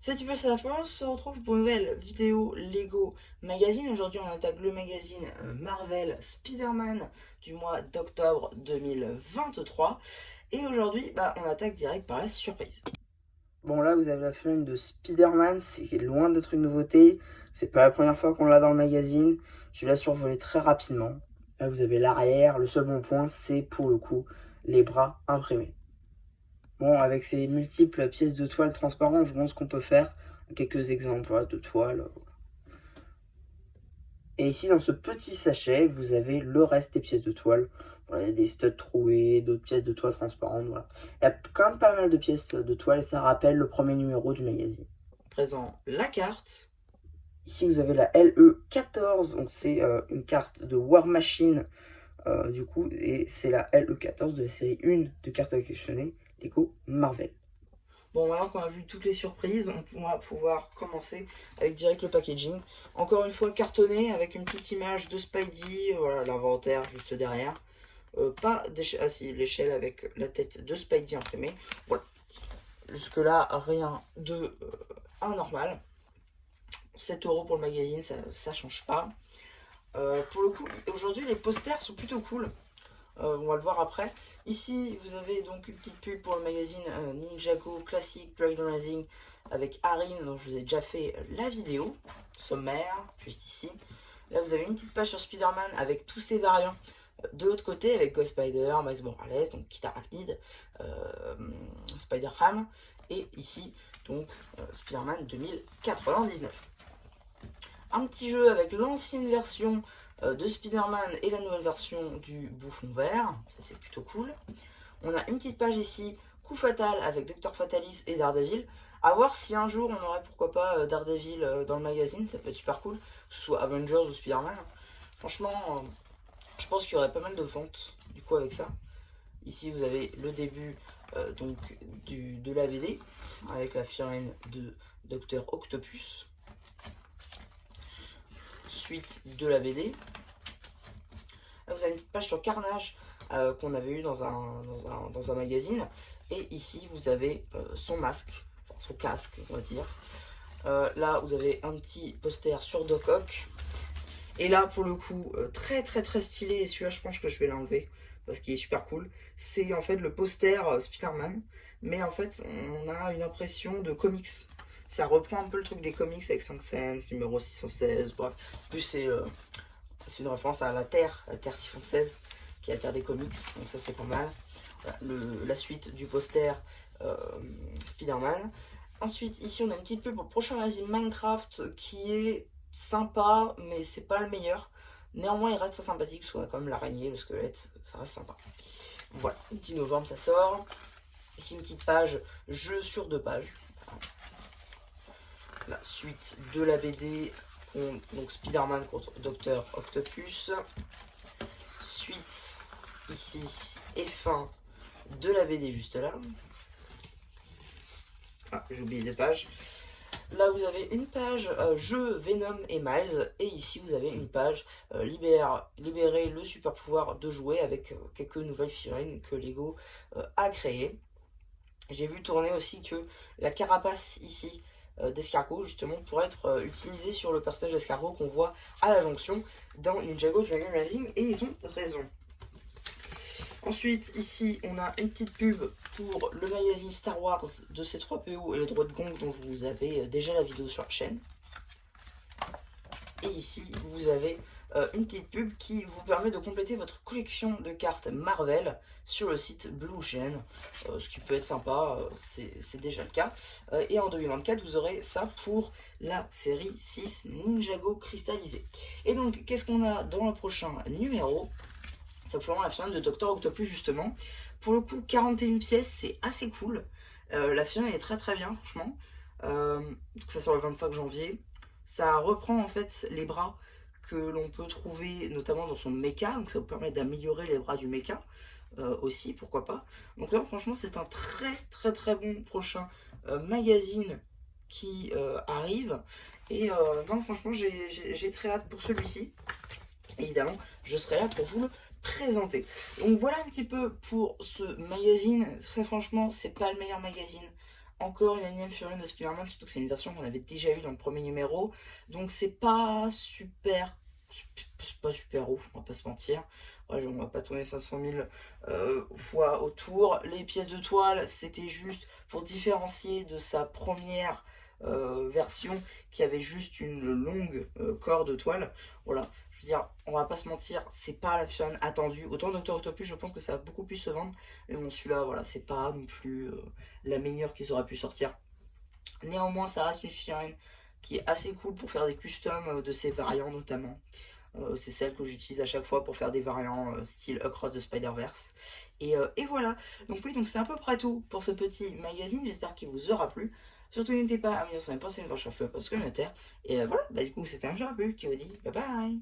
C'est un petit peu ça, on se retrouve pour une nouvelle vidéo Lego Magazine. Aujourd'hui, on attaque le magazine Marvel Spider-Man du mois d'octobre 2023. Et aujourd'hui, on attaque direct par la surprise. Bon, là, vous avez la figurine de Spider-Man, c'est loin d'être une nouveauté. C'est pas la première fois qu'on l'a dans le magazine. Je vais la survoler très rapidement. Là, vous avez l'arrière. Le seul bon point, c'est pour le coup les bras imprimés. Bon, avec ces multiples pièces de toile transparentes, je montre ce qu'on peut faire. Quelques exemples voilà, de toile. Et ici, dans ce petit sachet, vous avez le reste des pièces de toile. Voilà, il y a des studs troués, d'autres pièces de toile transparentes. Voilà. Il y a quand même pas mal de pièces de toile et ça rappelle le premier numéro du magazine. Présent la carte. Ici, vous avez la LE14, donc c'est une carte de War Machine, du coup, et c'est la LE14 de la série 1 de cartes à collectionner, Lego Marvel. Bon, maintenant qu'on a vu toutes les surprises, on va pouvoir commencer avec direct le packaging. Encore une fois, cartonné avec une petite image de Spidey, voilà l'inventaire juste derrière. Pas d'échelle, ah si, l'échelle avec la tête de Spidey imprimée. Voilà. Jusque-là, rien de anormal. 7 € pour le magazine, ça change pas. Pour le coup, aujourd'hui, les posters sont plutôt cool. On va le voir après. Ici, vous avez donc une petite pub pour le magazine Ninjago Classic Dragon Rising avec Arin, dont je vous ai déjà fait la vidéo sommaire, juste ici. Là, vous avez une petite page sur Spider-Man avec tous ses variants. De l'autre côté, avec Ghost Spider, Miles Morales, donc Kid Arachnid, Spider-Femme, et ici, donc Spider-Man 2099. Un petit jeu avec l'ancienne version de Spider-Man et la nouvelle version du Bouffon Vert, ça c'est plutôt cool. On a une petite page ici, Coup Fatal avec Dr Fatalis et Daredevil. A voir si un jour on aurait pourquoi pas Daredevil dans le magazine, ça peut être super cool, que ce soit Avengers ou Spider-Man. Franchement, je pense qu'il y aurait pas mal de ventes du coup avec ça. Ici vous avez le début donc de la BD avec la figurine de Dr Octopus. Suite de la BD. Là vous avez une petite page sur Carnage qu'on avait eu dans un magazine. Et ici vous avez son masque, enfin, son casque on va dire. Là vous avez un petit poster sur Doc Ock. Et là pour le coup très très très stylé, et celui-là je pense que je vais l'enlever parce qu'il est super cool. C'est en fait le poster Spider-Man, mais en fait on a une impression de comics. Ça reprend un peu le truc des comics avec 5 cents, numéro 616, bref. En plus c'est une référence à la Terre 616, qui est la Terre des comics, donc ça c'est pas mal. Voilà, la suite du poster Spider-Man. Ensuite, ici on a une petite pub pour le prochain magazine Minecraft qui est sympa, mais c'est pas le meilleur. Néanmoins, il reste très sympathique parce qu'on a quand même l'araignée, le squelette, ça reste sympa. Voilà, 10 novembre ça sort. Ici une petite page, jeu sur 2 pages. La suite de la BD, donc Spider-Man contre Dr Octopus. Suite ici et fin de la BD juste là. Ah, j'ai oublié des pages. Là vous avez une page jeu Venom et Miles, et ici vous avez une page libérer le super pouvoir de jouer avec quelques nouvelles figurines que Lego a créées. J'ai vu tourner aussi que la carapace ici d'escargot justement pourrait être utilisée sur le personnage d'escargot qu'on voit à la jonction dans Ninjago Dragon Rising, et ils ont raison. Ensuite, ici, on a une petite pub pour le magazine Star Wars de C3PO et le droit de gong dont vous avez déjà la vidéo sur la chaîne. Et ici, vous avez une petite pub qui vous permet de compléter votre collection de cartes Marvel sur le site Blue Ocean, ce qui peut être sympa, c'est déjà le cas. Et en 2024, vous aurez ça pour la série 6 Ninjago cristallisé. Et donc, qu'est-ce qu'on a dans le prochain numéro? Simplement la figurine de Dr Octopus justement. Pour le coup, 41 pièces, c'est assez cool. La figurine est très très bien, franchement. Donc ça sort le 25 janvier. Ça reprend en fait les bras que l'on peut trouver notamment dans son mecha, donc ça vous permet d'améliorer les bras du mecha aussi, pourquoi pas. Donc là franchement c'est un très très très bon prochain magazine qui arrive. Et non franchement j'ai très hâte pour celui-ci. Évidemment je serai là pour vous le présenter. Donc voilà un petit peu pour ce magazine. Très franchement c'est pas le meilleur magazine encore une énième figurine de Spider-Man, surtout que c'est une version qu'on avait déjà eue dans le premier numéro. Donc c'est pas super, c'est pas super ouf, on va pas se mentir. Ouais, on va pas tourner 500 000 fois autour. Les pièces de toile, c'était juste pour différencier de sa première version qui avait juste une longue corde de toile. Voilà, je veux dire, on va pas se mentir, c'est pas la figurine attendue. Autant Docteur Octopus, je pense que ça va beaucoup plus se vendre. Mais bon, celui-là, voilà, c'est pas non plus la meilleure qu'ils auraient pu sortir. Néanmoins, ça reste une figurine qui est assez cool pour faire des customs de ses variants notamment. C'est celle que j'utilise à chaque fois pour faire des variants style Across the Spider-Verse. Et voilà, donc oui, donc c'est à peu près tout pour ce petit magazine, j'espère qu'il vous aura plu. Surtout n'hésitez pas à me dire ce que vous en pensez une vache à feu parce que je terre. Et voilà, bah du coup c'était un jeu à plus qui vous dit bye bye.